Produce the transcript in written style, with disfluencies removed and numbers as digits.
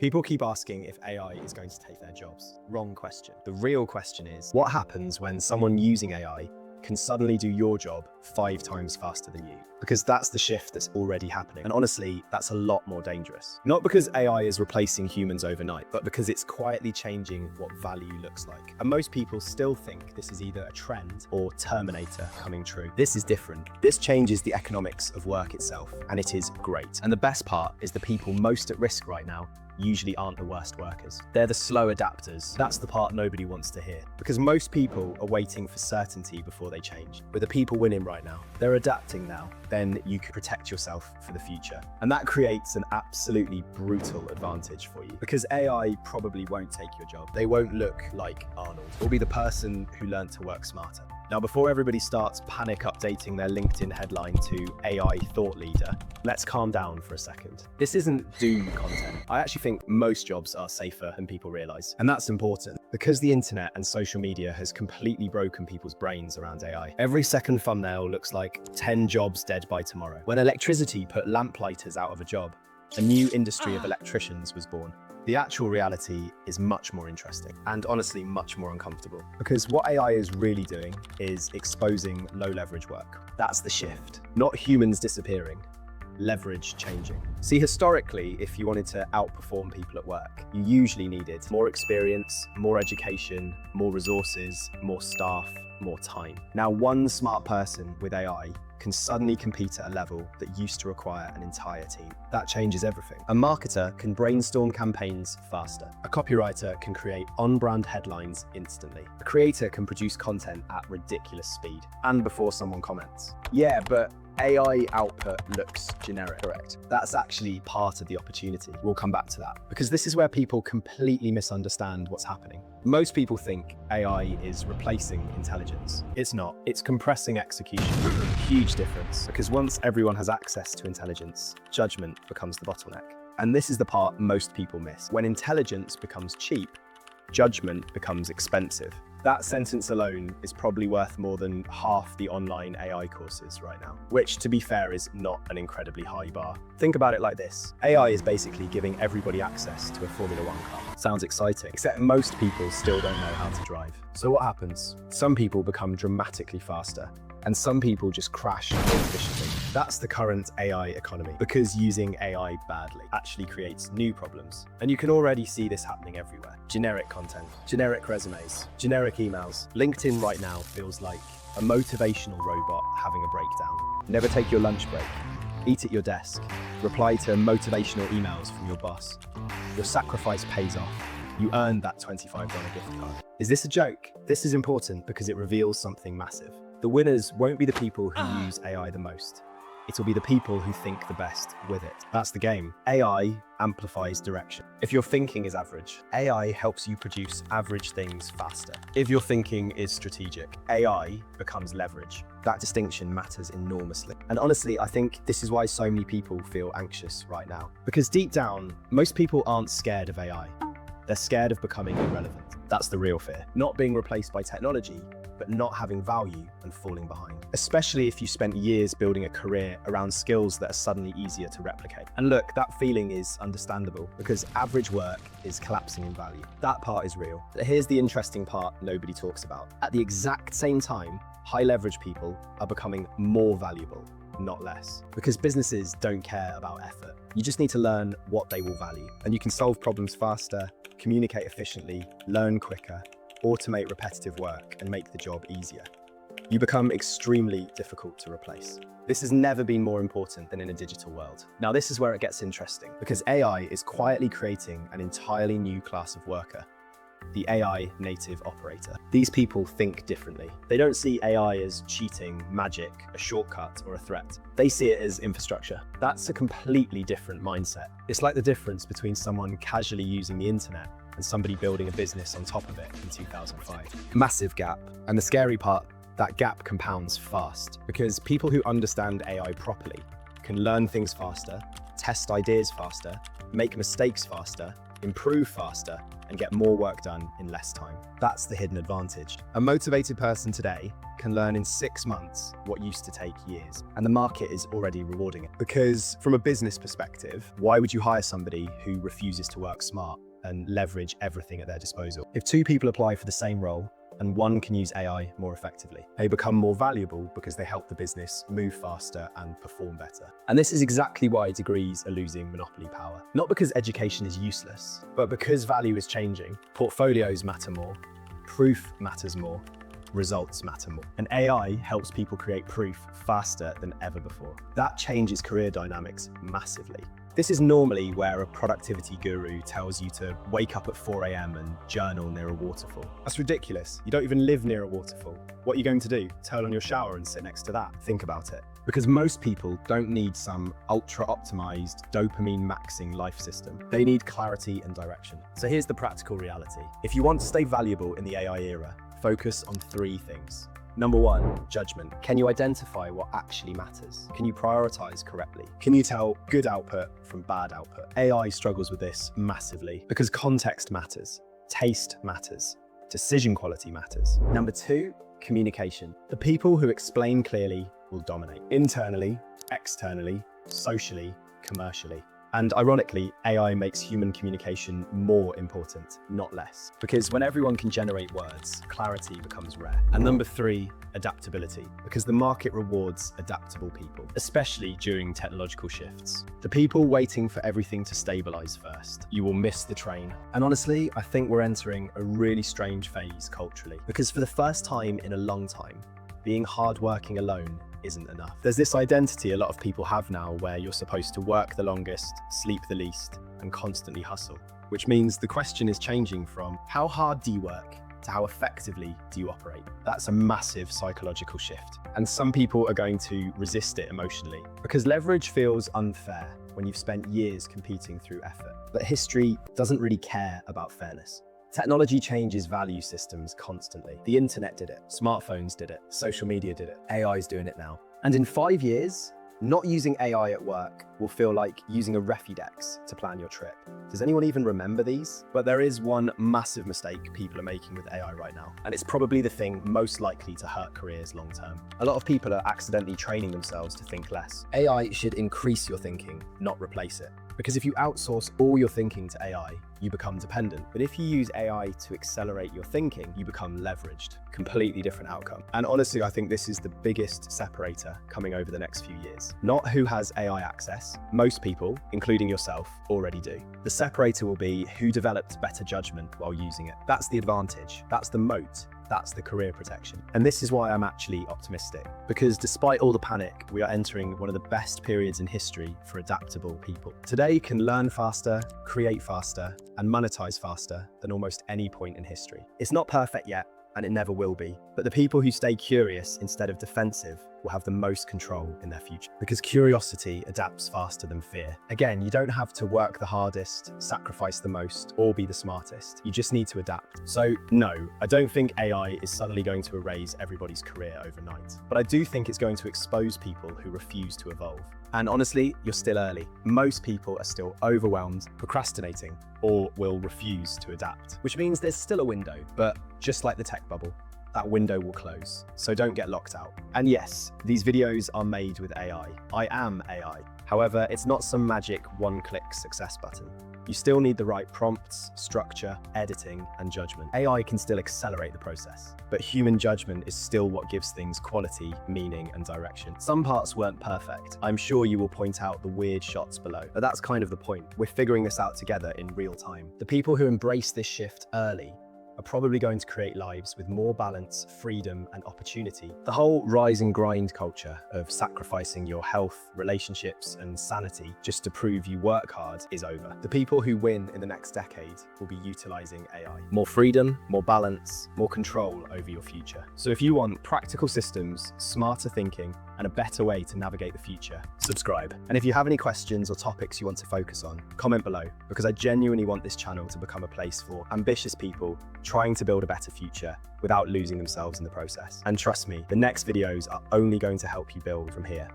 People keep asking if AI is going to take their jobs. Wrong question. The real question is, what happens when someone using AI can suddenly do your job 5 times faster than you? Because that's the shift that's already happening. And honestly, that's a lot more dangerous. Not because AI is replacing humans overnight, but because it's quietly changing what value looks like. And most people still think this is either a trend or Terminator coming true. This is different. This changes the economics of work itself, and it is great. And the best part is the people most at risk right now usually aren't the worst workers. They're the slow adapters. That's the part nobody wants to hear. Because most people are waiting for certainty before they change. With the people winning right now, they're adapting now. Then you can protect yourself for the future. And that creates an absolutely brutal advantage for you. Because AI probably won't take your job. They won't look like Arnold. It'll be the person who learned to work smarter. Now, before everybody starts panic updating their LinkedIn headline to AI thought leader, let's calm down for a second. This isn't doom content. I actually think most jobs are safer than people realize. And that's important because the internet and social media has completely broken people's brains around AI. Every second thumbnail looks like 10 jobs dead by tomorrow. When electricity put lamplighters out of a job, a new industry of electricians was born. The actual reality is much more interesting and honestly much more uncomfortable, because what AI is really doing is exposing low leverage work. That's the shift. Not humans disappearing, leverage changing. See, historically, if you wanted to outperform people at work, you usually needed more experience, more education, more resources, more staff, more time. Now, one smart person with AI can suddenly compete at a level that used to require an entire team. That changes everything. A marketer can brainstorm campaigns faster. A copywriter can create on-brand headlines instantly. A creator can produce content at ridiculous speed and before someone comments. Yeah, but AI output looks generic. Correct. That's actually part of the opportunity. We'll come back to that because this is where people completely misunderstand what's happening. Most people think AI is replacing intelligence. It's not. It's compressing execution. Huge difference, because once everyone has access to intelligence, judgment becomes the bottleneck. And this is the part most people miss. When intelligence becomes cheap, judgment becomes expensive. That sentence alone is probably worth more than half the online AI courses right now, which, to be fair, is not an incredibly high bar. Think about it like this. AI is basically giving everybody access to a Formula One car. Sounds exciting, except most people still don't know how to drive. So what happens? Some people become dramatically faster, and some people just crash more efficiently. That's the current AI economy, because using AI badly actually creates new problems. And you can already see this happening everywhere. Generic content, generic resumes, generic emails. LinkedIn right now feels like a motivational robot having a breakdown. Never take your lunch break. Eat at your desk. Reply to motivational emails from your boss. Your sacrifice pays off. You earned that $25 gift card. Is this a joke? This is important because it reveals something massive. The winners won't be the people who use AI the most. It'll be the people who think the best with it. That's the game. AI amplifies direction. If your thinking is average, AI helps you produce average things faster. If your thinking is strategic, AI becomes leverage. That distinction matters enormously. And honestly, I think this is why so many people feel anxious right now. Because deep down, most people aren't scared of AI. They're scared of becoming irrelevant. That's the real fear. Not being replaced by technology, but not having value and falling behind. Especially if you spent years building a career around skills that are suddenly easier to replicate. And look, that feeling is understandable because average work is collapsing in value. That part is real. But here's the interesting part nobody talks about. At the exact same time, high leverage people are becoming more valuable, not less. Because businesses don't care about effort. You just need to learn what they will value. And you can solve problems faster, communicate efficiently, learn quicker, automate repetitive work, and make the job easier. You become extremely difficult to replace. This has never been more important than in a digital world. Now, this is where it gets interesting, because AI is quietly creating an entirely new class of worker, the AI native operator. These people think differently. They don't see AI as cheating, magic, a shortcut, or a threat. They see it as infrastructure. That's a completely different mindset. It's like the difference between someone casually using the internet and somebody building a business on top of it in 2005. Massive gap. And the scary part, that gap compounds fast, because people who understand AI properly can learn things faster, test ideas faster, make mistakes faster, improve faster, and get more work done in less time. That's the hidden advantage. A motivated person today can learn in 6 months what used to take years, and the market is already rewarding it. Because from a business perspective, why would you hire somebody who refuses to work smart and leverage everything at their disposal? If 2 people apply for the same role, and one can use AI more effectively, they become more valuable because they help the business move faster and perform better. And this is exactly why degrees are losing monopoly power. Not because education is useless, but because value is changing. Portfolios matter more, proof matters more, results matter more. And AI helps people create proof faster than ever before. That changes career dynamics massively. This is normally where a productivity guru tells you to wake up at 4 a.m. and journal near a waterfall. That's ridiculous. You don't even live near a waterfall. What are you going to do? Turn on your shower and sit next to that? Think about it. Because most people don't need some ultra-optimized, dopamine-maxing life system. They need clarity and direction. So here's the practical reality. If you want to stay valuable in the AI era, focus on 3 things. Number 1, judgment. Can you identify what actually matters? Can you prioritize correctly? Can you tell good output from bad output? AI struggles with this massively because context matters, taste matters, decision quality matters. Number 2, communication. The people who explain clearly will dominate. Internally, externally, socially, commercially. And ironically, AI makes human communication more important, not less. Because when everyone can generate words, clarity becomes rare. And number 3, adaptability. Because the market rewards adaptable people, especially during technological shifts. The people waiting for everything to stabilize first. You will miss the train. And honestly, I think we're entering a really strange phase culturally. Because for the first time in a long time, being hardworking alone isn't enough. There's this identity a lot of people have now where you're supposed to work the longest, sleep the least, and constantly hustle. Which means the question is changing from how hard do you work to how effectively do you operate? That's a massive psychological shift. And some people are going to resist it emotionally because leverage feels unfair when you've spent years competing through effort. But history doesn't really care about fairness. Technology changes value systems constantly. The internet did it, smartphones did it, social media did it, AI is doing it now. And in 5 years, not using AI at work will feel like using a Refidex to plan your trip. Does anyone even remember these? But there is one massive mistake people are making with AI right now, and it's probably the thing most likely to hurt careers long term. A lot of people are accidentally training themselves to think less. AI should increase your thinking, not replace it. Because if you outsource all your thinking to AI, you become dependent. But if you use AI to accelerate your thinking, you become leveraged. Completely different outcome. And honestly, I think this is the biggest separator coming over the next few years. Not who has AI access. Most people, including yourself, already do. The separator will be who developed better judgment while using it. That's the advantage. That's the moat. That's the career protection. And this is why I'm actually optimistic, because despite all the panic, we are entering one of the best periods in history for adaptable people. Today can learn faster, create faster, and monetize faster than almost any point in history. It's not perfect yet, and it never will be, but the people who stay curious instead of defensive will have the most control in their future, because curiosity adapts faster than fear. Again, you don't have to work the hardest, sacrifice the most, or be the smartest. You just need to adapt. So no, I don't think AI is suddenly going to erase everybody's career overnight, but I do think it's going to expose people who refuse to evolve. And honestly, you're still early. Most people are still overwhelmed, procrastinating, or will refuse to adapt, which means there's still a window, but just like the tech bubble, that window will close. So don't get locked out. And yes, these videos are made with AI. I am AI. However, it's not some magic one-click success button. You still need the right prompts, structure, editing, and judgment. AI can still accelerate the process, but human judgment is still what gives things quality, meaning, and direction. Some parts weren't perfect. I'm sure you will point out the weird shots below, but that's kind of the point. We're figuring this out together in real time. The people who embrace this shift early are probably going to create lives with more balance, freedom, and opportunity. The whole rise and grind culture of sacrificing your health, relationships, and sanity just to prove you work hard is over. The people who win in the next decade will be utilizing AI. More freedom, more balance, more control over your future. So if you want practical systems, smarter thinking, and a better way to navigate the future, subscribe. And if you have any questions or topics you want to focus on, comment below, because I genuinely want this channel to become a place for ambitious people trying to build a better future without losing themselves in the process. And trust me, the next videos are only going to help you build from here.